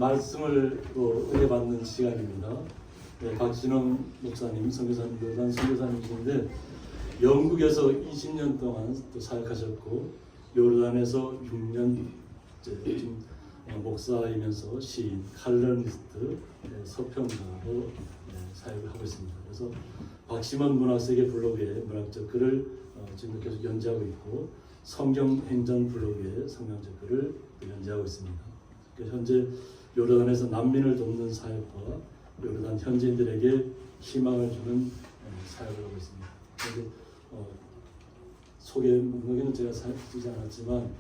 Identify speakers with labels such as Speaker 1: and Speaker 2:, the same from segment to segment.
Speaker 1: 말씀을 은혜받는 시간입니다. 네, 박진원 목사님, 선교사님, 선교사님이신데 영국에서 20년 동안 또 사역하셨고 요르단에서 6년 지금 목사이면서 시인, 칼럼니스트, 서평가로 사역을 하고 있습니다. 그래서 박심원 문학세계 블로그에 문학적 글을 지금 계속 연재하고 있고 성경행전 블로그에 성경적 글을 연재하고 있습니다. 현재 요르단에서 난민을 돕는 사역과 요르단 현지인들에게 희망을 주는 사역을 하고 있습니다. 그래서 소개 목록에는 제가 쓰지 않았지만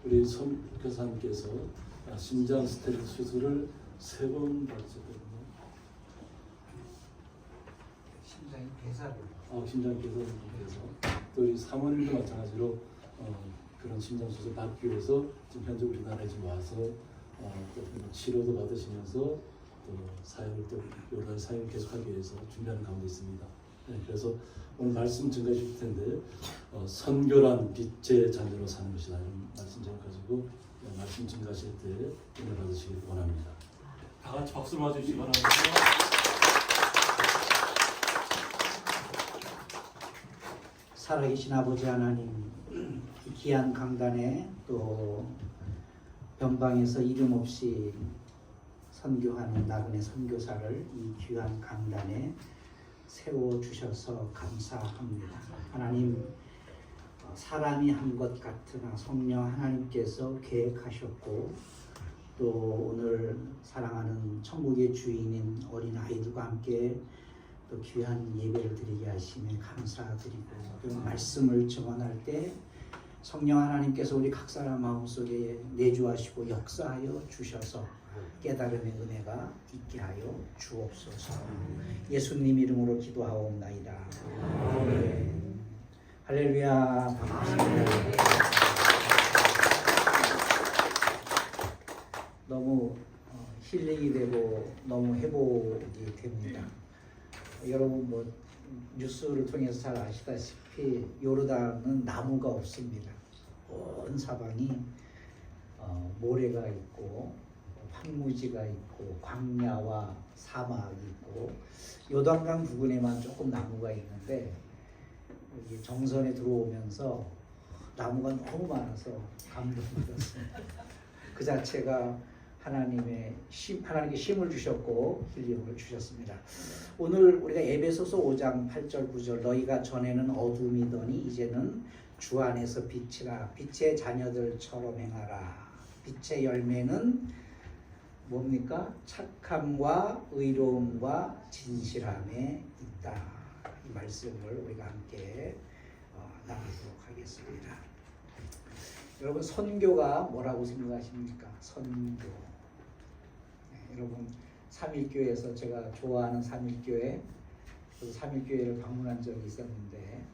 Speaker 1: 우리 선교사님께서 심장 스테로이드 수술을 3번 받으셨거든요.
Speaker 2: 심장이 괴사를.
Speaker 1: 심장 괴사를 위해서 또 우리 사모님도 마찬가지로 그런 심장 수술 받기 위해서 지금 현재 우리나라에 좀 와서 또 치료도 받으시면서 또 사역을 또 요르단 사역을 계속하기 위해서 준비하는 가운데 있습니다. 네, 그래서 오늘 말씀 증가해 주실 텐데 선교란 빛의 자녀로 사는 것이다 이런 말씀 좀 가지고 말씀 증가하실 때 은혜 받으시길 원합니다.
Speaker 3: 다 같이 박수 맞으시기 바랍니다.
Speaker 2: 살아계신 아버지 하나님, 이 귀한 강단에 또 변방에서 이름 없이 선교하는 나그네 선교사를 이 귀한 강단에 세워주셔서 감사합니다. 하나님, 사람이 한 것 같으나 성령 하나님께서 계획하셨고 또 오늘 사랑하는 천국의 주인인 어린 아이들과 함께 또 귀한 예배를 드리게 하심에 감사드리고 또 말씀을 증언할 때 성령 하나님께서 우리 각 사람 마음속에 내주하시고 역사하여 주셔서 깨달음의 은혜가 있게 하여 주옵소서. 예수님 이름으로 기도하옵나이다. 아멘. 할렐루야. 반갑습니다. 너무 힐링이 되고 너무 회복이 됩니다. 여러분 뭐 뉴스를 통해서 잘 아시다시피 요르단은 나무가 없습니다. 온 사방이 모래가 있고 황무지가 있고 광야와 사막이 있고 요단강 부근에만 조금 나무가 있는데 여기 정선에 들어오면서 나무가 너무 많아서 감동받았습니다. 그 자체가 하나님께 힘을 주셨고 힐링을 주셨습니다. 오늘 우리가 에베소서 5장 8절 9절 너희가 전에는 어둠이더니 이제는 주 안에서 빛이라 빛의 자녀들처럼 행하라. 빛의 열매는 뭡니까? 착함과 의로움과 진실함에 있다. 이 말씀을 우리가 함께 나누도록 하겠습니다. 여러분 선교가 뭐라고 생각하십니까? 선교. 여러분 삼일교회에서 제가 좋아하는 삼일교회, 그 삼일교회를 방문한 적이 있었는데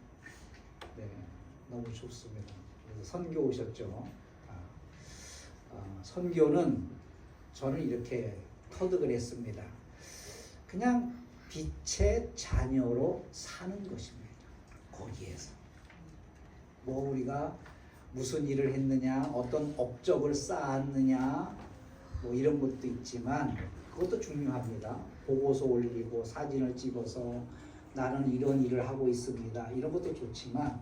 Speaker 2: 너무 좋습니다. 그래서 선교 오셨죠. 선교는 저는 이렇게 터득을 했습니다. 그냥 빛의 자녀로 사는 것입니다. 거기에서 뭐 우리가 무슨 일을 했느냐, 어떤 업적을 쌓았느냐, 뭐 이런 것도 있지만 그것도 중요합니다. 보고서 올리고 사진을 찍어서 나는 이런 일을 하고 있습니다. 이런 것도 좋지만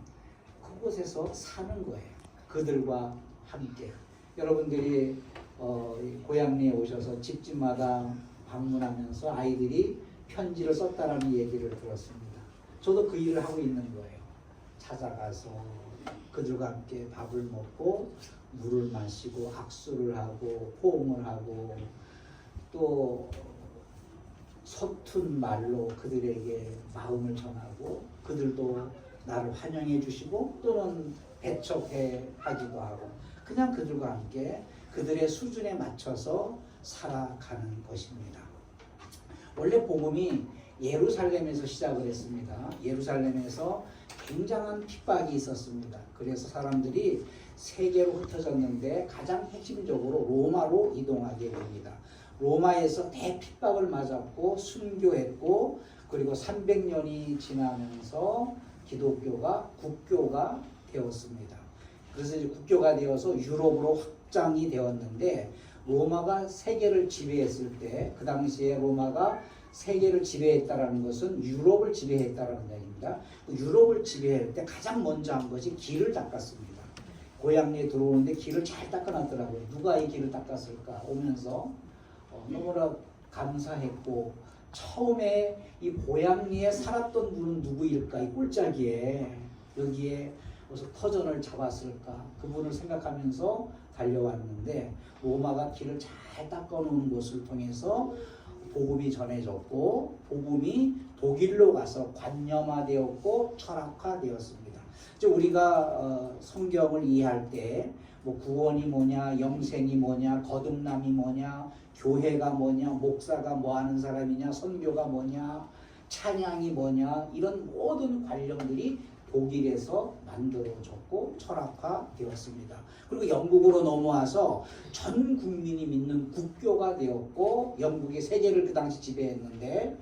Speaker 2: 그곳에서 사는 거예요. 그들과 함께. 여러분들이 고향리에 오셔서 집집마다 방문하면서 아이들이 편지를 썼다라는 얘기를 들었습니다. 저도 그 일을 하고 있는 거예요. 찾아가서 그들과 함께 밥을 먹고 물을 마시고 악수를 하고 포옹을 하고 또 서툰 말로 그들에게 마음을 전하고 그들도 나를 환영해 주시고 또는 배척해 하기도 하고 그냥 그들과 함께 그들의 수준에 맞춰서 살아가는 것입니다. 원래 복음이 예루살렘에서 시작을 했습니다. 예루살렘에서 굉장한 핍박이 있었습니다. 그래서 사람들이 세계로 흩어졌는데 가장 핵심적으로 로마로 이동하게 됩니다. 로마에서 대핍박을 맞았고 순교했고 그리고 300년이 지나면서 기독교가 국교가 되었습니다. 그래서 이제 국교가 되어서 유럽으로 확장이 되었는데 로마가 세계를 지배했을 때 그 당시에 로마가 세계를 지배했다라는 것은 유럽을 지배했다라는 얘기입니다. 유럽을 지배할 때 가장 먼저 한 것이 길을 닦았습니다. 고향리에 들어오는데 길을 잘 닦아놨더라고요. 누가 이 길을 닦았을까? 오면서 너무나 감사했고, 처음에 이 고향리에 살았던 분은 누구일까? 이 꼴짜기에 여기에 무슨 터전을 잡았을까? 그분을 생각하면서 달려왔는데, 로마가 길을 잘 닦아놓은 것을 통해서 복음이 전해졌고, 복음이 독일로 가서 관념화되었고 철학화되었습니다. 이제 우리가 성경을 이해할 때 뭐 구원이 뭐냐, 영생이 뭐냐, 거듭남이 뭐냐, 교회가 뭐냐, 목사가 뭐 하는 사람이냐, 선교가 뭐냐, 찬양이 뭐냐, 이런 모든 관념들이 독일에서 만들어졌고 철학화되었습니다. 그리고 영국으로 넘어와서 전 국민이 믿는 국교가 되었고, 영국이 세계를 그 당시 지배했는데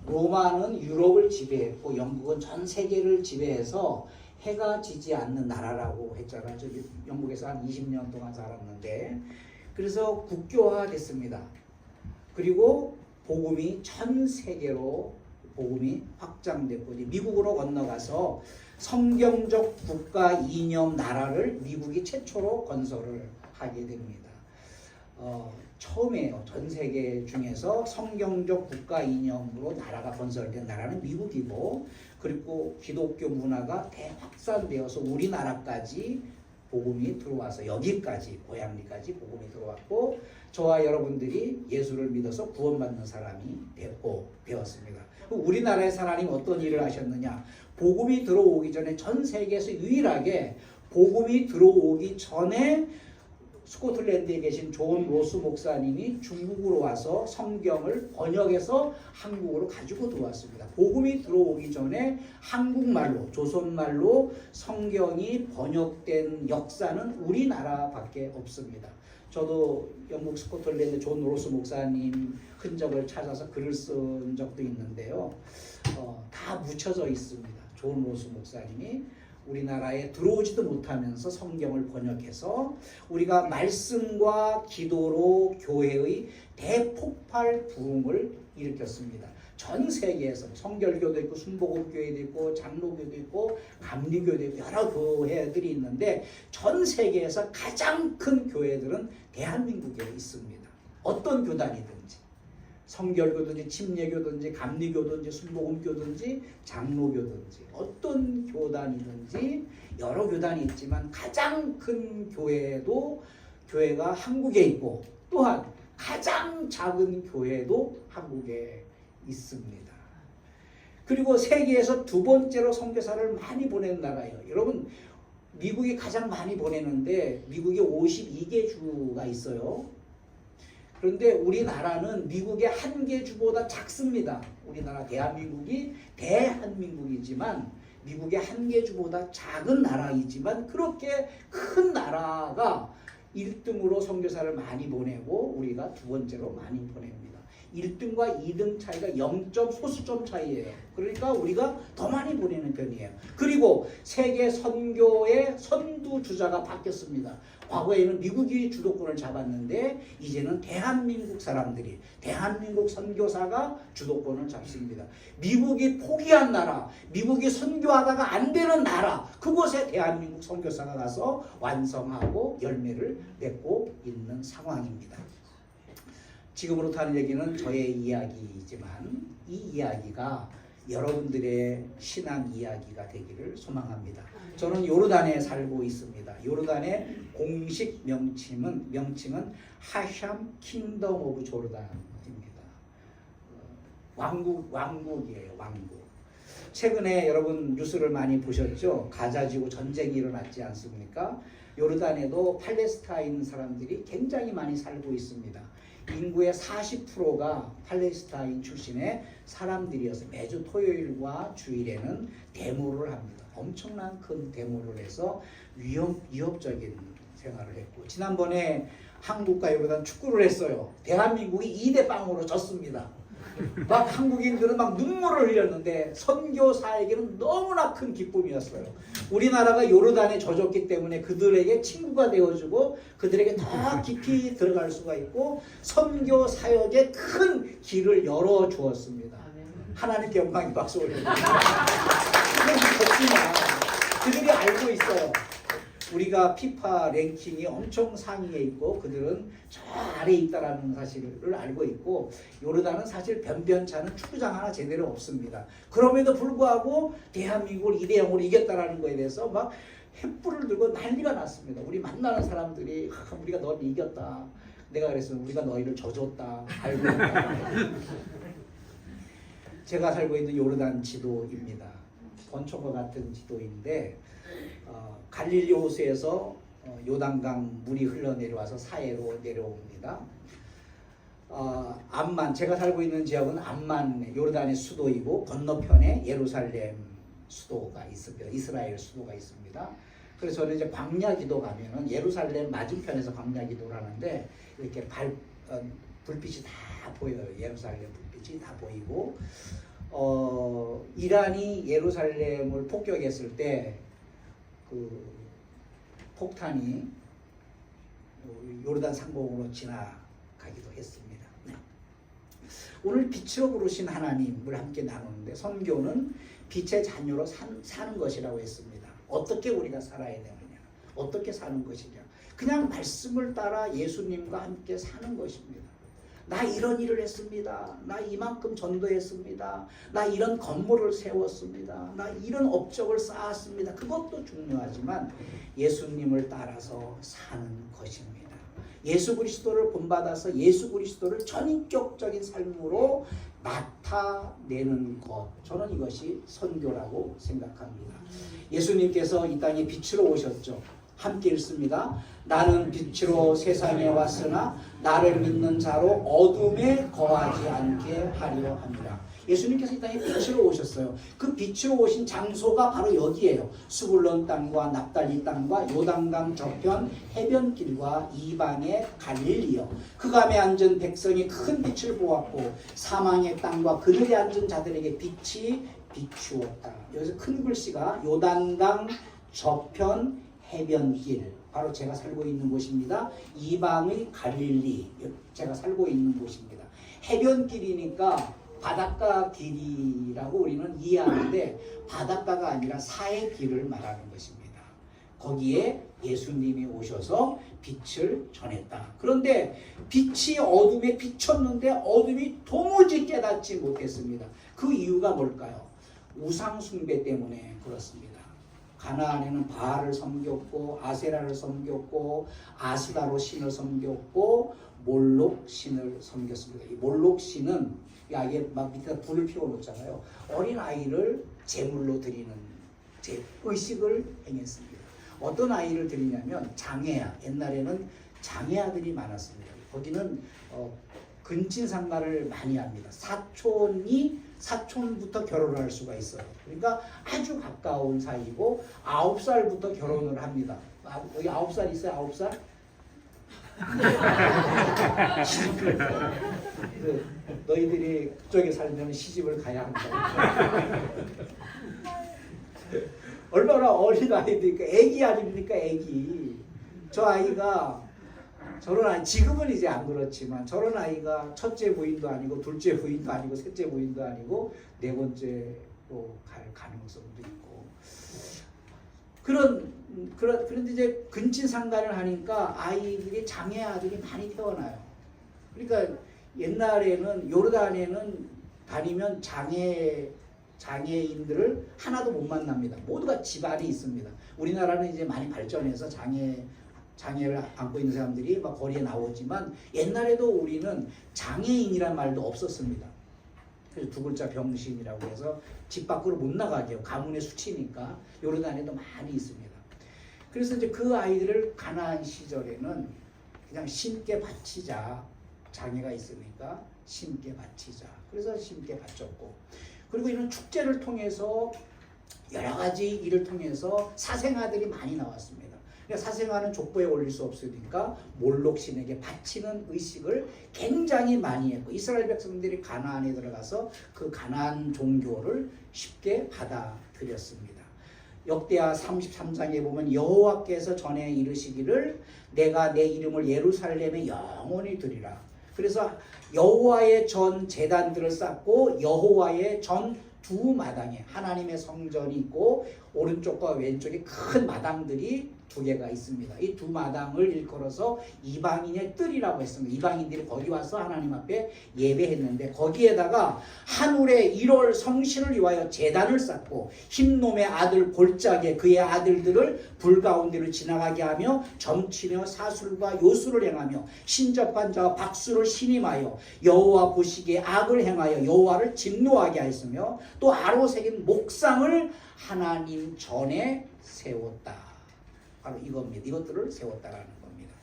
Speaker 2: 로마는 유럽을 지배했고 영국은 전 세계를 지배해서 해가 지지 않는 나라라고 했잖아요. 저 영국에서 한 20년 동안 살았는데, 그래서 국교화됐습니다. 그리고 복음이 전 세계로 복음이 확장됐고, 미국으로 건너가서 성경적 국가 이념 나라를 미국이 최초로 건설을 하게 됩니다. 처음이에요. 전 세계 중에서 성경적 국가 이념으로 나라가 건설된 나라는 미국이고, 그리고 기독교 문화가 대확산되어서 우리나라까지 복음이 들어와서 여기까지 고향리까지 복음이 들어왔고, 저와 여러분들이 예수를 믿어서 구원받는 사람이 되었습니다. 우리나라에서 하나님 어떤 일을 하셨느냐? 복음이 들어오기 전에 전 세계에서 유일하게 복음이 들어오기 전에 스코틀랜드에 계신 존 로스 목사님이 중국으로 와서 성경을 번역해서 한국으로 가지고 들어왔습니다. 복음이 들어오기 전에 한국말로, 조선말로 성경이 번역된 역사는 우리나라밖에 없습니다. 저도 영국 스코틀랜드 존 로스 목사님 흔적을 찾아서 글을 쓴 적도 있는데요. 다 묻혀져 있습니다. 존 로스 목사님이 우리나라에 들어오지도 못하면서 성경을 번역해서 우리가 말씀과 기도로 교회의 대폭발 부흥을 일으켰습니다. 전 세계에서 성결교도 있고 순복음교회도 있고 장로교도 있고 감리교도 있고 여러 교회들이 있는데, 전 세계에서 가장 큰 교회들은 대한민국에 있습니다. 어떤 교단이든지, 성결교든지 침례교든지 감리교든지 순복음교든지 장로교든지 어떤 교단이든지 여러 교단이 있지만 가장 큰 교회가 한국에 있고, 또한 가장 작은 교회도 한국에 있습니다. 그리고 세계에서 두 번째로 선교사를 많이 보내는 나라예요. 여러분, 미국이 가장 많이 보내는데 미국에 52개 주가 있어요. 그런데 우리나라는 미국의 한 개 주보다 작습니다. 우리나라 대한민국이 대한민국이지만 미국의 한 개 주보다 작은 나라이지만 그렇게 큰 나라가 1등으로 선교사를 많이 보내고 우리가 두 번째로 많이 보냅니다. 1등과 2등 차이가 0점 소수점 차이예요. 그러니까 우리가 더 많이 보내는 편이에요. 그리고 세계 선교의 선두주자가 바뀌었습니다. 과거에는 미국이 주도권을 잡았는데 이제는 대한민국 사람들이, 대한민국 선교사가 주도권을 잡습니다. 미국이 포기한 나라, 미국이 선교하다가 안 되는 나라, 그곳에 대한민국 선교사가 가서 완성하고 열매를 맺고 있는 상황입니다. 지금으로부터 하는 얘기는 저의 이야기이지만 이 이야기가 여러분들의 신앙 이야기가 되기를 소망합니다. 저는 요르단에 살고 있습니다. 요르단의 공식 명칭은 하샴 킹덤 오브 조르단입니다. 왕국이에요. 왕국. 최근에 여러분 뉴스를 많이 보셨죠? 가자지구 전쟁이 일어났지 않습니까? 요르단에도 팔레스타인 사람들이 굉장히 많이 살고 있습니다. 인구의 40%가 팔레스타인 출신의 사람들이어서 매주 토요일과 주일에는 데모를 합니다. 엄청난 큰 데모를 해서 위협적인 생활을 했고, 지난번에 한국과 요르단 축구를 했어요. 대한민국이 2대0으로 졌습니다. 막 한국인들은 막 눈물을 흘렸는데 선교사에게는 너무나 큰 기쁨이었어요. 우리나라가 요르단에 젖었기 때문에 그들에게 친구가 되어주고 그들에게 더 깊이 들어갈 수가 있고 선교 사역에 큰 길을 열어주었습니다. 하나님께 영광의 박수 올립니다. 그렇지만 그들이 알고 있어요. 우리가 피파 랭킹이 엄청 상위에 있고 그들은 저 아래에 있다라는 사실을 알고 있고 요르단은 사실 변변찮은 축구장 하나 제대로 없습니다. 그럼에도 불구하고 대한민국을 2대0으로 이겼다라는 거에 대해서 막 횃불을 들고 난리가 났습니다. 우리 만나는 사람들이 우리가 너를 이겼다. 내가 그랬어요. 우리가 너희를 져줬다. 알고 있다. 제가 살고 있는 요르단 지도입니다. 권총과 같은 지도인데 갈릴리 호수에서 요단강 물이 흘러내려와서 사해로 내려옵니다. 암만 제가 살고 있는 지역은 암만 요르단의 수도이고 건너편에 예루살렘 수도가 있습니다. 이스라엘 수도가 있습니다. 그래서 저는 이제 광야기도 가면은 예루살렘 맞은편에서 광야기도를 하는데 이렇게 불빛이 다 보여요. 예루살렘 불빛이 다 보이고 이란이 예루살렘을 폭격했을 때 그 폭탄이 요르단 상공으로 지나가기도 했습니다. 네. 오늘 빛으로 부르신 하나님을 함께 나누는데 선교는 빛의 자녀로 사는 것이라고 했습니다. 어떻게 우리가 살아야 되느냐? 어떻게 사는 것이냐? 그냥 말씀을 따라 예수님과 함께 사는 것입니다. 나 이런 일을 했습니다. 나 이만큼 전도했습니다. 나 이런 건물을 세웠습니다. 나 이런 업적을 쌓았습니다. 그것도 중요하지만 예수님을 따라서 사는 것입니다. 예수 그리스도를 본받아서 예수 그리스도를 전인격적인 삶으로 나타내는 것. 저는 이것이 선교라고 생각합니다. 예수님께서 이 땅에 빛으로 오셨죠. 함께 읽습니다. 나는 빛으로 세상에 왔으나 나를 믿는 자로 어둠에 거하지 않게 하려 합니다. 예수님께서 이 땅에 빛으로 오셨어요. 그 빛으로 오신 장소가 바로 여기에요. 스불론 땅과 납달리 땅과 요단강 저편 해변길과 이방의 갈릴리요. 그 감에 앉은 백성이 큰 빛을 보았고 사망의 땅과 그들에 앉은 자들에게 빛이 비추었다. 여기서 큰 글씨가 요단강 저편 해변길, 바로 제가 살고 있는 곳입니다. 이방의 갈릴리, 제가 살고 있는 곳입니다. 해변길이니까 바닷가 길이라고 우리는 이해하는데 바닷가가 아니라 사해 길을 말하는 것입니다. 거기에 예수님이 오셔서 빛을 전했다. 그런데 빛이 어둠에 비쳤는데 어둠이 도무지 깨닫지 못했습니다. 그 이유가 뭘까요? 우상 숭배 때문에 그렇습니다. 가나안에는 바알을 섬겼고 아세라를 섬겼고 아스다로 신을 섬겼고 몰록 신을 섬겼습니다. 이 몰록 신은 이게 막 밑에다 불을 피워놓잖아요. 어린 아이를 제물로 드리는 의식을 행했습니다. 어떤 아이를 드리냐면 장애아. 옛날에는 장애아들이 많았습니다. 거기는 근친상간을 많이 합니다. 사촌부터 결혼을 할 수가 있어요. 그러니까 아주 가까운 사이고 9살부터 결혼을 합니다. 여기 9살 있어요? 9살? 너희들이 그쪽에 살면 시집을 가야 한다. 얼마나 어린 아이들이니까 애기 아닙니까? 애기. 저 아이가 저런 아이, 지금은 이제 안 그렇지만 저런 아이가 첫째 부인도 아니고 둘째 부인도 아니고 셋째 부인도 아니고 네 번째로 갈 가능성도 있고 그런데 이제 근친상간을 하니까 아이들이 장애 아들이 많이 태어나요. 그러니까 옛날에는 요르단에는 다니면 장애인들을 하나도 못 만납니다. 모두가 집안이 있습니다. 우리나라는 이제 많이 발전해서 장애를 안고 있는 사람들이 막 거리에 나오지만 옛날에도 우리는 장애인이란 말도 없었습니다. 그래서 두 글자 병신이라고 해서 집 밖으로 못 나가게 해요. 가문의 수치니까. 요르단에도 많이 있습니다. 그래서 이제 그 아이들을 가나안 시절에는 그냥 신께 바치자. 장애가 있으니까 신께 바치자. 그래서 신께 바쳤고, 그리고 이런 축제를 통해서 여러 가지 일을 통해서 사생아들이 많이 나왔습니다. 사생활은 족보에 올릴 수 없으니까 몰록 신에게 바치는 의식을 굉장히 많이 했고 이스라엘 백성들이 가나안에 들어가서 그 가나안 종교를 쉽게 받아들였습니다. 역대하 33장에 보면 여호와께서 전에 이르시기를 내가 내 이름을 예루살렘에 영원히 두리라. 그래서 여호와의 전 제단들을 쌓고 여호와의 전 두 마당에 하나님의 성전이 있고 오른쪽과 왼쪽에 큰 마당들이 두 개가 있습니다. 이 두 마당을 일컬어서 이방인의 뜰이라고 했습니다. 이방인들이 거기 와서 하나님 앞에 예배했는데 거기에다가 한올의 1월 성신을 위하여 제단을 쌓고 흰놈의 아들 골짜기에 그의 아들들을 불 가운데로 지나가게 하며 점치며 사술과 요술을 행하며 신접한 자와 박수를 신임하여 여호와 보시기에 악을 행하여 여호와를 진노하게 하였으며 또 아로 새긴 목상을 하나님 전에 세웠다. 바로 이겁니다. 이것들을 세웠다라는 겁니다.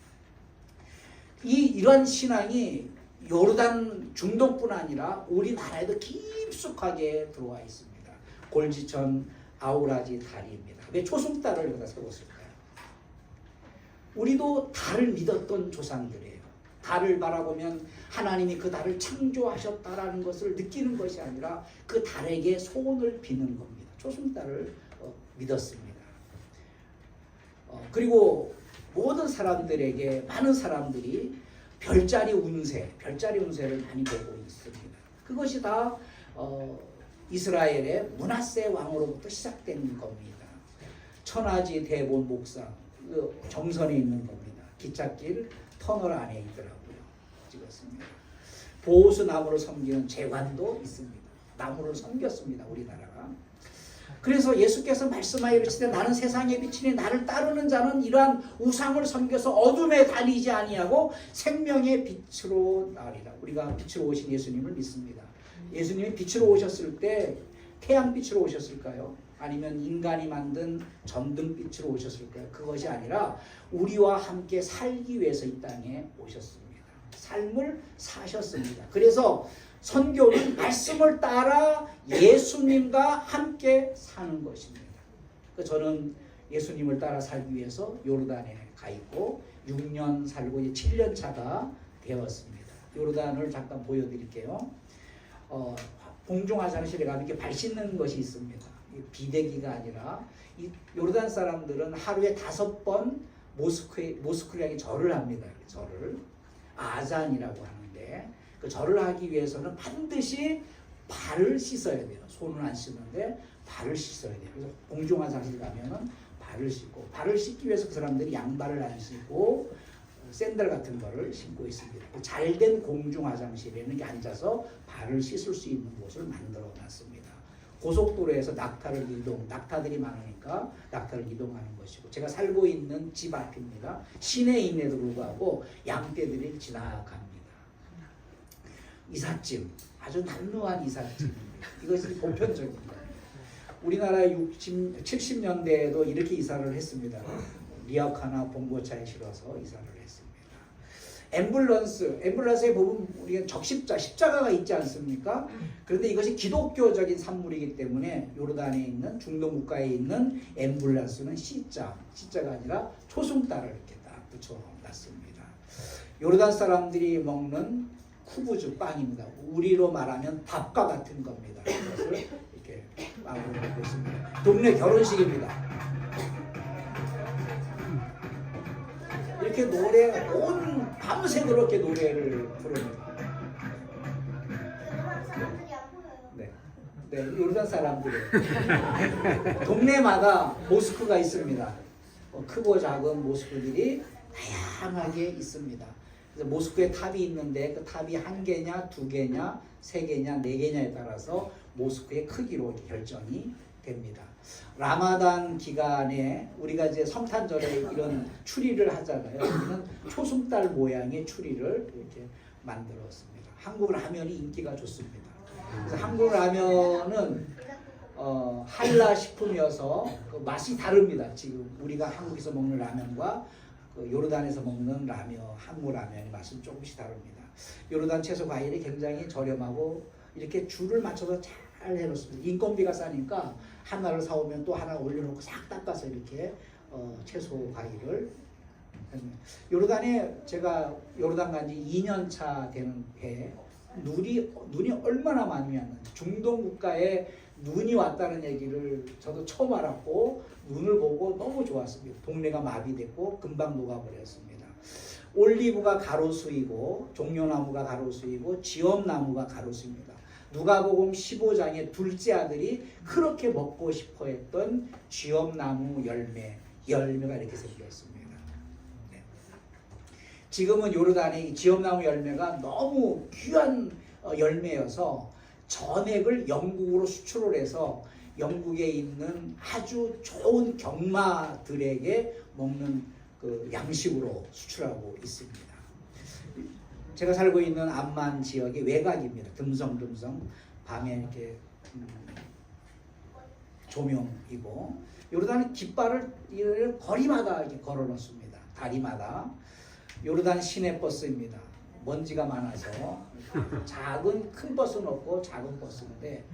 Speaker 2: 이런 신앙이 요르단 중동뿐 아니라 우리나라에도 깊숙하게 들어와 있습니다. 골지천 아우라지 다리입니다. 왜 초승달을 여기다 세웠을까요? 우리도 달을 믿었던 조상들이에요. 달을 바라보면 하나님이 그 달을 창조하셨다라는 것을 느끼는 것이 아니라 그 달에게 소원을 비는 겁니다. 초승달을 믿었습니다. 그리고 모든 사람들에게 많은 사람들이 별자리 운세를 많이 보고 있습니다. 그것이 다 이스라엘의 므낫세 왕으로부터 시작된 겁니다. 천하지 대본 목상 정선에 있는 겁니다. 기찻길 터널 안에 있더라고요. 찍었습니다. 보호수 나무를 섬기는 제관도 있습니다. 나무를 섬겼습니다. 우리나라가. 그래서 예수께서 말씀하여 이르시되 나는 세상의 빛이니 나를 따르는 자는 이러한 우상을 섬겨서 어둠에 다니지 아니하고 생명의 빛으로 나으리라. 우리가 빛으로 오신 예수님을 믿습니다. 예수님이 빛으로 오셨을 때 태양빛으로 오셨을까요? 아니면 인간이 만든 전등빛으로 오셨을까요? 그것이 아니라 우리와 함께 살기 위해서 이 땅에 오셨습니다. 삶을 사셨습니다. 그래서 선교는 말씀을 따라 예수님과 함께 사는 것입니다. 저는 예수님을 따라 살기 위해서 요르단에 가 있고 6년 살고 이제 7년 차가 되었습니다. 요르단을 잠깐 보여드릴게요. 공중 화장실에 가면 이렇게 발 씻는 것이 있습니다. 비대기가 아니라 이 요르단 사람들은 하루에 5번 모스크에 절을 합니다. 절을 아잔이라고 하는데 그 절을 하기 위해서는 반드시 발을 씻어야 돼요. 손은 안 씻는데 발을 씻어야 돼요. 그래서 공중 화장실 가면은 발을 씻고 발을 씻기 위해서 그 사람들이 양발을 안 신고 샌들 같은 거를 신고 있습니다. 잘된 공중 화장실에는 이렇게 앉아서 발을 씻을 수 있는 곳을 만들어 놨습니다. 고속도로에서 낙타들이 많으니까 낙타를 이동하는 것이고 제가 살고 있는 집 앞입니다. 시내임에도 불구하고 양떼들이 지나갑니다. 이삿짐, 아주 난무한 이삿짐입니다. 이것이 보편적입니다. 우리나라 70년대에도 이렇게 이사를 했습니다. 리어카나 봉고차에 실어서 이사를 했습니다. 앰뷸런스에 보면 우리가 십자가가 있지 않습니까? 그런데 이것이 기독교적인 산물이기 때문에 요르단에 있는 중동 국가에 있는 앰뷸런스는 C자가 아니라 초승달을 이렇게 딱 붙여놨습니다. 요르단 사람들이 먹는 쿠부즈 빵입니다. 우리로 말하면 밥과 같은 겁니다. 이것을 이렇게 빵으로 먹고 있습니다. 동네 결혼식입니다. 이렇게 온 밤새 그렇게 노래를 부릅니다. 네, 요르단 사람들이에요. 동네마다 모스크가 있습니다. 크고 작은 모스크들이 다양하게 있습니다. 그래서 모스크에 탑이 있는데 그 탑이 1개냐, 2개냐, 3개냐, 4개냐에 따라서 모스크의 크기로 결정이 됩니다. 라마단 기간에 우리가 이제 성탄절에 이런 추리를 하잖아요. 여기는 초승달 모양의 추리를 이렇게 만들었습니다. 한국 라면이 인기가 좋습니다. 그래서 한국 라면은 한라 식품이어서 그 맛이 다릅니다. 지금 우리가 한국에서 먹는 라면과 그 요르단에서 먹는 라면, 한국 라면의 맛은 조금씩 다릅니다. 요르단 채소 과일이 굉장히 저렴하고 이렇게 줄을 맞춰서 잘 해놓습니다. 인건비가 싸니까 하나를 사오면 또 하나 올려놓고 싹 닦아서 이렇게 채소 과일을 요르단에 제가 요르단 간지 2년 차 되는 해에 눈이 얼마나 많이 왔는지 중동 국가에 눈이 왔다는 얘기를 저도 처음 알았고 눈을 보고 너무 좋았습니다. 동네가 마비됐고 금방 녹아버렸습니다. 올리브가 가로수이고 종려나무가 가로수이고 지엄나무가 가로수입니다. 누가복음 15장의 둘째 아들이 그렇게 먹고 싶어 했던 지엄나무 열매가 이렇게 생겼습니다. 네. 지금은 요르단의 지엄나무 열매가 너무 귀한 열매여서 전액을 영국으로 수출을 해서 영국에 있는 아주 좋은 경마들에게 먹는 그 양식으로 수출하고 있습니다. 제가 살고 있는 암만 지역의 외곽입니다. 듬성듬성 밤에 이렇게 조명이고 요르단은 깃발을 거리마다 이렇게 걸어놓습니다. 다리마다. 요르단 시내버스입니다. 먼지가 많아서 큰 버스는 없고 작은 버스인데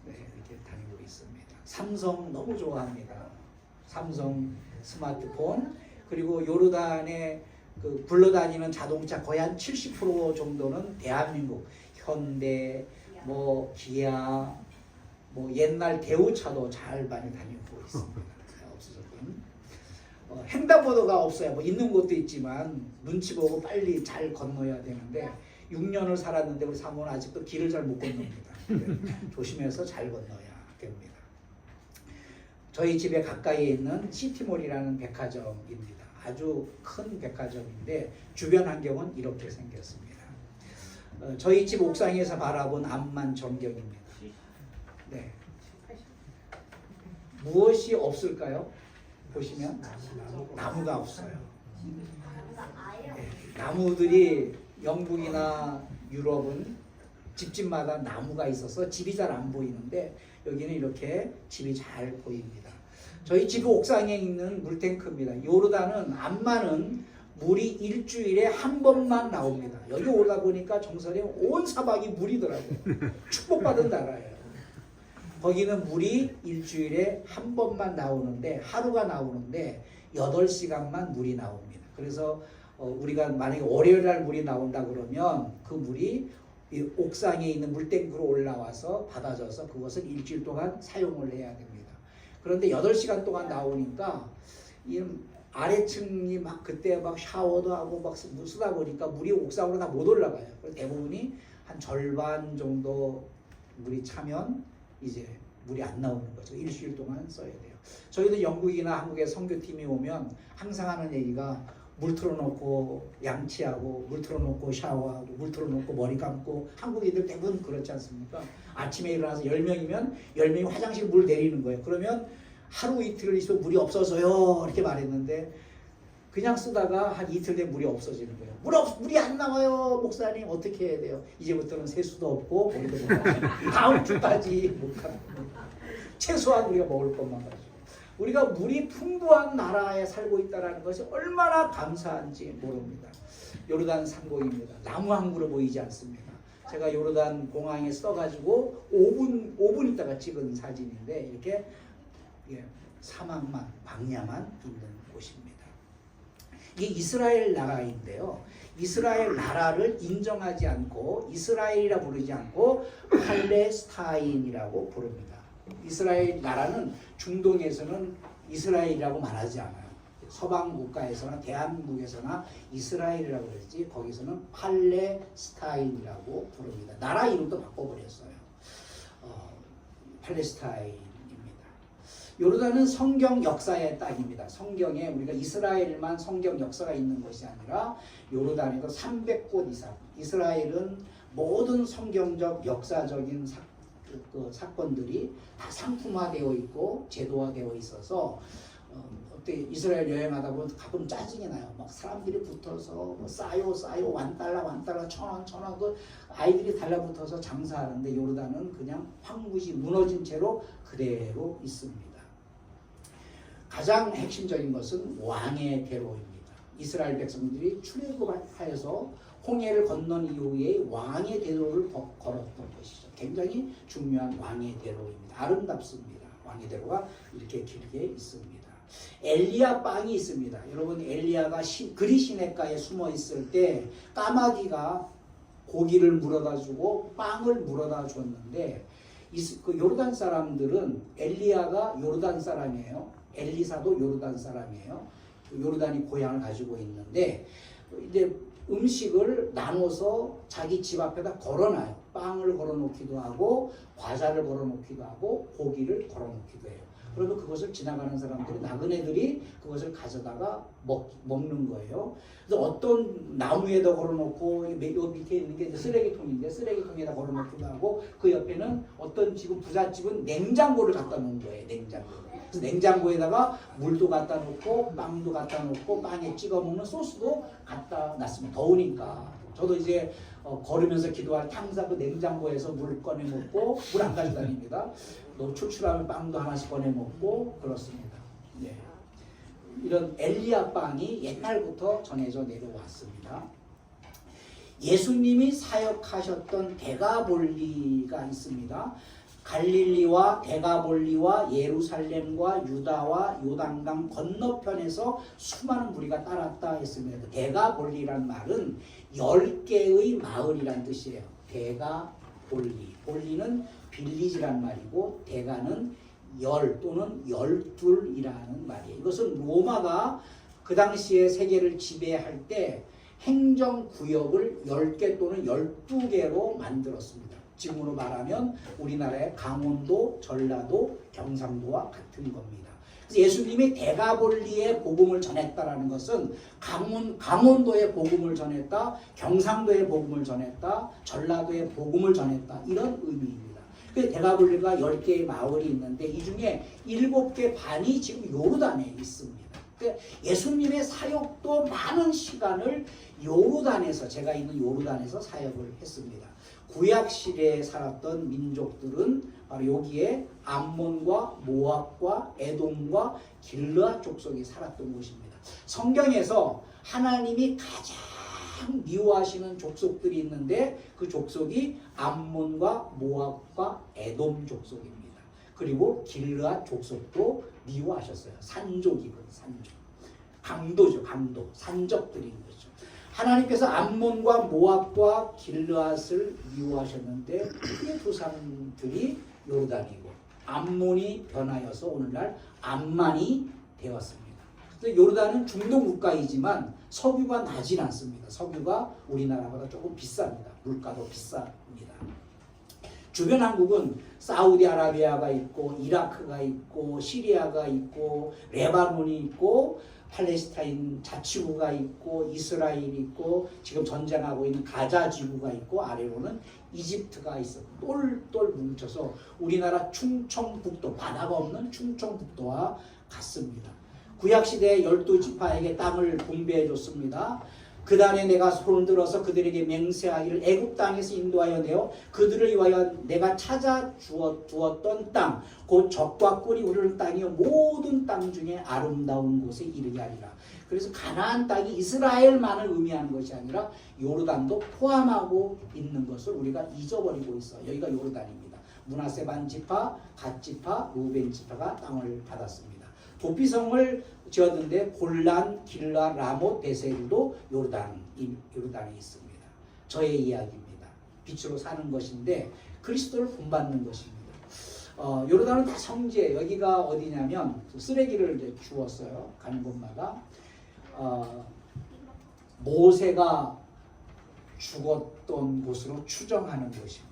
Speaker 2: 이렇게 다니고 있습니다. 삼성 너무 좋아합니다. 삼성 스마트폰 그리고 요르단에 그 굴러다니는 자동차 거의 한 70% 정도는 대한민국 현대, 뭐 기아, 뭐 옛날 대우차도 잘 많이 다니고 있습니다. 없어졌군. 횡단보도가 없어요. 뭐 있는 곳도 있지만 눈치 보고 빨리 잘 건너야 되는데 6년을 살았는데 우리 사모는 아직도 길을 잘 못 건넙니다. 조심해서 잘 건너야 됩니다. 저희 집에 가까이에 있는 시티몰이라는 백화점입니다. 아주 큰 백화점인데 주변 환경은 이렇게 생겼습니다. 저희 집 옥상에서 바라본 암만 전경입니다. 네. 무엇이 없을까요? 보시면 나무가 없어요. 네. 나무들이 영국이나 유럽은 집집마다 나무가 있어서 집이 잘 안 보이는데 여기는 이렇게 집이 잘 보입니다. 저희 집 옥상에 있는 물탱크입니다. 요르단은 암만은 물이 일주일에 한 번만 나옵니다. 여기 오다 보니까 정선에 온 사막이 물이더라고요. 축복받은 나라예요. 거기는 물이 일주일에 한 번만 나오는데 하루가 나오는데 8시간만 물이 나옵니다. 그래서 우리가 만약에 월요일 날 물이 나온다 그러면 그 물이 이 옥상에 있는 물탱크로 올라와서 받아져서 그것을 일주일 동안 사용을 해야 됩니다. 그런데 8시간 동안 나오니까 이 아래층이 막 그때 막 샤워도 하고 막 쓰다 보니까 물이 옥상으로 다 못 올라가요. 그래서 대부분이 한 절반 정도 물이 차면 이제 물이 안 나오는 거죠. 일주일 동안 써야 돼요. 저희도 영국이나 한국에 선교팀이 오면 항상 하는 얘기가 물 틀어놓고 양치하고 물 틀어놓고 샤워하고 물 틀어놓고 머리 감고 한국인들 대부분 그렇지 않습니까? 아침에 일어나서 10명이면 10명이 화장실 물 내리는 거예요. 그러면 하루 이틀 있으면 물이 없어서요 이렇게 말했는데 그냥 쓰다가 한 이틀 되면 물이 없어지는 거예요. 물이 안 나와요 목사님 어떻게 해야 돼요? 이제부터는 세수도 없고 머리도 못 감고 다음 주까지 못 감고 최소한 우리가 먹을 것만 가지고 우리가 물이 풍부한 나라에 살고 있다는 것이 얼마나 감사한지 모릅니다. 요르단 상공입니다. 나무 한 그루 보이지 않습니다. 제가 요르단 공항에 써가지고 5분 있다가 찍은 사진인데 이렇게 사막만 광야만 있는 곳입니다. 이게 이스라엘 나라인데요. 이스라엘 나라를 인정하지 않고 이스라엘이라 부르지 않고 팔레스타인이라고 부릅니다. 이스라엘 나라는 중동에서는 이스라엘이라고 말하지 않아요. 서방 국가에서나 대한민국에서나 이스라엘이라고 그랬지 거기서는 팔레스타인이라고 부릅니다. 나라 이름도 바꿔버렸어요. 팔레스타인입니다. 요르단은 성경 역사의 땅입니다. 성경에 우리가 이스라엘만 성경 역사가 있는 것이 아니라 요르단에도 300곳 이상 이스라엘은 모든 성경적 역사적인 사건들이 다 상품화되어 있고 제도화되어 있어서 그때 이스라엘 여행하다 보면 가끔 짜증이 나요. 막 사람들이 붙어서 뭐 싸요 $1 1,000원 그 아이들이 달라붙어서 장사하는데 요르단은 그냥 황무지 무너진 채로 그대로 있습니다. 가장 핵심적인 것은 왕의 대로입니다. 이스라엘 백성들이 출애굽하여서 홍해를 건넌 이후에 왕의 대로를 걸었던 것이죠. 굉장히 중요한 왕의 대로입니다. 아름답습니다. 왕의 대로가 이렇게 길게 있습니다. 엘리야 빵이 있습니다. 여러분 엘리야가 그리 시냇가에 숨어 있을 때 까마귀가 고기를 물어다 주고 빵을 물어다 줬는데 그 요르단 사람들은 엘리야가 요르단 사람이에요. 엘리사도 요르단 사람이에요. 요르단이 고향을 가지고 있는데 이제 음식을 나눠서 자기 집 앞에다 걸어놔요. 빵을 걸어놓기도 하고 과자를 걸어놓기도 하고 고기를 걸어놓기도 해요. 그러면 그것을 지나가는 사람들이 나그네들이 그것을 가져다가 먹는 거예요. 그래서 어떤 나무에다 걸어놓고 요 밑에 있는 게 쓰레기통인데 쓰레기통에다 걸어놓기도 하고 그 옆에는 어떤 지금 부잣집은 냉장고를 갖다 놓은 거예요. 그래서 냉장고에다가 물도 갖다 놓고 빵도 갖다 놓고 빵에 찍어 먹는 소스도 갖다 놨습니다. 더우니까. 저도 이제 걸으면서 기도할 때 항상 그 냉장고에서 물 꺼내 먹고 물 안 가지고 다닙니다. 또 출출하면 빵도 하나씩 꺼내 먹고 그렇습니다. 네. 이런 엘리야 빵이 옛날부터 전해져 내려왔습니다. 예수님이 사역하셨던 데가볼리가 있습니다. 갈릴리와 데가볼리와 예루살렘과 유다와 요단강 건너편에서 수많은 무리가 따랐다 했습니다. 데가볼리란 말은 10개의 마을이란 뜻이에요. 데가볼리. 볼리는 빌리지란 말이고 데가는 10 또는 12이라는 말이에요. 이것은 로마가 그 당시에 세계를 지배할 때 행정구역을 10개 또는 12개로 만들었습니다. 지금으로 말하면 우리나라의 강원도, 전라도, 경상도와 같은 겁니다. 그래서 예수님이 데가볼리의 복음을 전했다라는 것은 강원도의 복음을 전했다, 경상도의 복음을 전했다, 전라도의 복음을 전했다 이런 의미입니다. 그래서 데가볼리가 10개의 마을이 있는데 이 중에 7개 반이 지금 요르단에 있습니다. 그러니까 예수님의 사역도 많은 시간을 요르단에서 제가 있는 요르단에서 사역을 했습니다. 구약 시대에 살았던 민족들은 바로 여기에 암몬과 모압과 에돔과 길르앗 족속이 살았던 곳입니다. 성경에서 하나님이 가장 미워하시는 족속들이 있는데 그 족속이 암몬과 모압과 에돔 족속입니다. 그리고 길르앗 족속도 미워하셨어요. 산족이거든요. 산족. 강도죠. 강도. 산적들인 거죠. 하나님께서 암몬과 모압과 길르앗을 미워하셨는데 그 두 사람들이 요르단이고 암몬이 변하여서 오늘날 암만이 되었습니다. 요르단은 중동 국가이지만 석유가 나진 않습니다. 석유가 우리나라보다 조금 비쌉니다. 물가도 비쌉니다. 주변 한국은 사우디아라비아가 있고 이라크가 있고 시리아가 있고 레바논이 있고 팔레스타인 자치구가 있고 이스라엘이 있고 지금 전쟁하고 있는 가자 지구가 있고 아래로는 이집트가 있어 똘똘 뭉쳐서 우리나라 충청북도 바다가 없는 충청북도와 같습니다. 구약시대에 12지파에게 땅을 분배해 줬습니다. 그날에 내가 손을 들어서 그들에게 맹세하기를 애굽 땅에서 인도하여 내어 그들을 위하여 내가 찾아 두었던 땅 곧 적과 꿀이 흐르는 땅이요 모든 땅 중에 아름다운 곳에 이르게 하리라. 그래서 가나안 땅이 이스라엘만을 의미하는 것이 아니라 요르단도 포함하고 있는 것을 우리가 잊어버리고 있어요. 여기가 요르단입니다. 므낫세 반 지파, 갓 지파, 루벤 지파가 땅을 받았습니다. 도피성을 지었는데 골란, 길라, 라못, 베셀도 요르단에 있습니다. 저의 이야기입니다. 빛으로 사는 것인데 그리스도를 본받는 것입니다. 요르단은 다 성지에 여기가 어디냐면 쓰레기를 이제 주웠어요. 가는 곳마다 모세가 죽었던 곳으로 추정하는 곳입니다.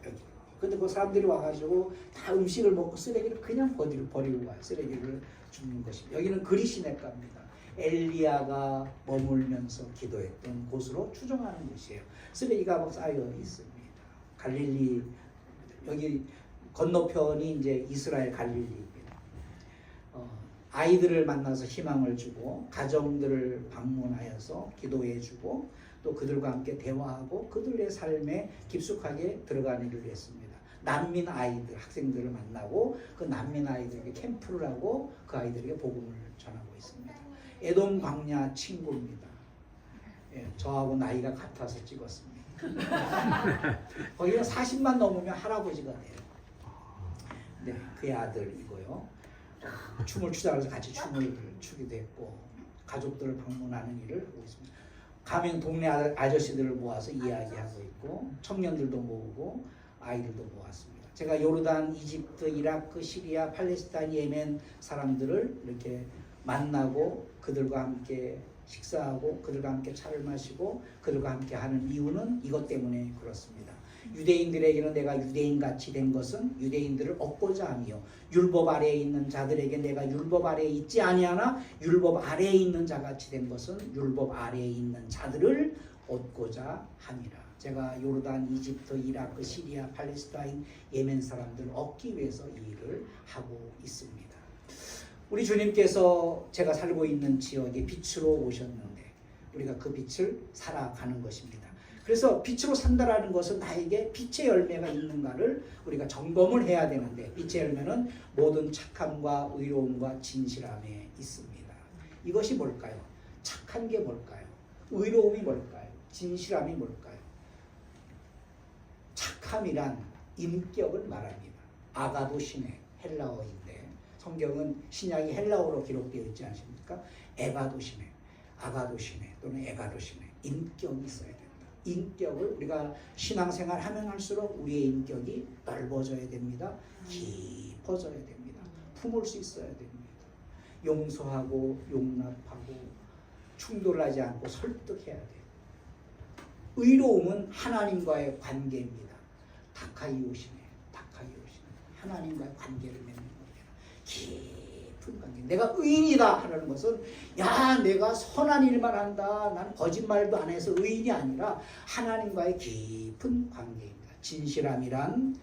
Speaker 2: 여기. 근데 그 사람들이 와가지고 다 음식을 먹고 쓰레기를 그냥 버리고 가요. 쓰레기를 줍는 것입니다. 여기는 그리 시냇가입니다. 엘리야가 머물면서 기도했던 곳으로 추정하는 곳이에요. 쓰레기가 막 쌓여 있습니다. 갈릴리 여기 건너편이 이제 이스라엘 갈릴리입니다. 아이들을 만나서 희망을 주고 가정들을 방문하여서 기도해주고 또 그들과 함께 대화하고 그들의 삶에 깊숙하게 들어가기를 했습니다. 난민 아이들, 학생들을 만나고 그 난민 아이들에게 캠프를 하고 그 아이들에게 복음을 전하고 있습니다. 에돔 광야 친구입니다. 예, 저하고 나이가 같아서 찍었습니다. 거기는 40만 넘으면 할아버지가 돼요. 네, 그의 아들이고요. 춤을 추자 그래서 같이 춤을 추기도 했고 가족들을 방문하는 일을 하고 있습니다. 가면 동네 아저씨들을 모아서 이야기하고 있고 청년들도 모으고 아이들도 모았습니다. 제가 요르단, 이집트, 이라크, 시리아, 팔레스타인, 예멘 사람들을 이렇게 만나고 그들과 함께 식사하고 그들과 함께 차를 마시고 그들과 함께 하는 이유는 이것 때문에 그렇습니다. 유대인들에게는 내가 유대인같이 된 것은 유대인들을 얻고자 함이요 율법 아래에 있는 자들에게 내가 율법 아래에 있지 아니하나 율법 아래에 있는 자같이 된 것은 율법 아래에 있는 자들을 얻고자 함이라. 제가 요르단, 이집트, 이라크, 시리아, 팔레스타인, 예멘 사람들을 얻기 위해서 이 일을 하고 있습니다. 우리 주님께서 제가 살고 있는 지역에 빛으로 오셨는데 우리가 그 빛을 살아가는 것입니다. 그래서 빛으로 산다라는 것은 나에게 빛의 열매가 있는가를 우리가 점검을 해야 되는데 빛의 열매는 모든 착함과 의로움과 진실함에 있습니다. 이것이 뭘까요? 착한 게 뭘까요? 의로움이 뭘까요? 진실함이 뭘까요? 착함이란 인격을 말합니다. 아가도시네 헬라어인데 성경은 신약이 헬라어로 기록되어 있지 않습니까? 에가도시네, 아가도시네 또는 에가도시네 인격이 있어야 된다. 인격을 우리가 신앙생활 하면 할수록 우리의 인격이 넓어져야 됩니다. 깊어져야 됩니다. 품을 수 있어야 됩니다. 용서하고 용납하고 충돌하지 않고 설득해야 돼요. 의로움은 하나님과의 관계입니다. 다카이오시네, 다카이오시네. 하나님과의 관계를 맺는 겁니다. 깊은 관계. 내가 의인이다 하는 것은 야 내가 선한 일만 한다. 난 거짓말도 안 해서 의인이 아니라 하나님과의 깊은 관계입니다. 진실함이란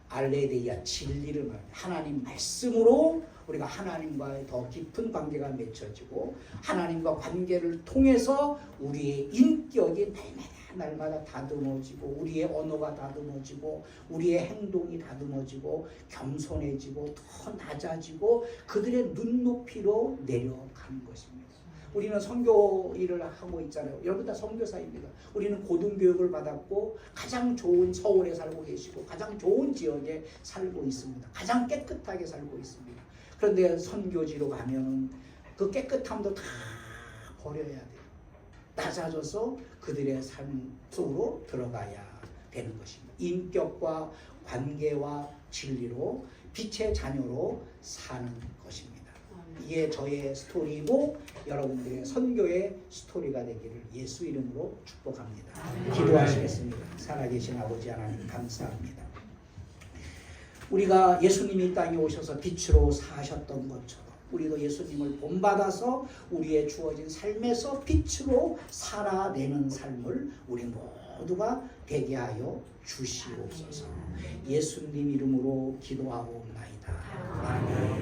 Speaker 2: 알레데이아 진리를 말합니다. 하나님 말씀으로 우리가 하나님과의 더 깊은 관계가 맺혀지고 하나님과 관계를 통해서 우리의 인격이 날마다 다듬어지고 우리의 언어가 다듬어지고 우리의 행동이 다듬어지고 겸손해지고 더 낮아지고 그들의 눈높이로 내려가는 것입니다. 우리는 선교 일을 하고 있잖아요. 여러분 다 선교사입니다. 우리는 고등교육을 받았고 가장 좋은 서울에 살고 계시고 가장 좋은 지역에 살고 있습니다. 가장 깨끗하게 살고 있습니다. 그런데 선교지로 가면 그 깨끗함도 다 버려야 돼요. 낮아져서 그들의 삶 속으로 들어가야 되는 것입니다. 인격과 관계와 진리로 빛의 자녀로 사는 것입니다. 이게 저의 스토리이고 여러분들의 선교의 스토리가 되기를 예수 이름으로 축복합니다. 기도하시겠습니다. 살아계신 아버지 하나님 감사합니다. 우리가 예수님이 이 땅에 오셔서 빛으로 사셨던 것처럼 우리도 예수님을 본받아서 우리의 주어진 삶에서 빛으로 살아내는 삶을 우리 모두가 되게 하여 주시옵소서. 예수님 이름으로 기도하옵나이다. 아멘.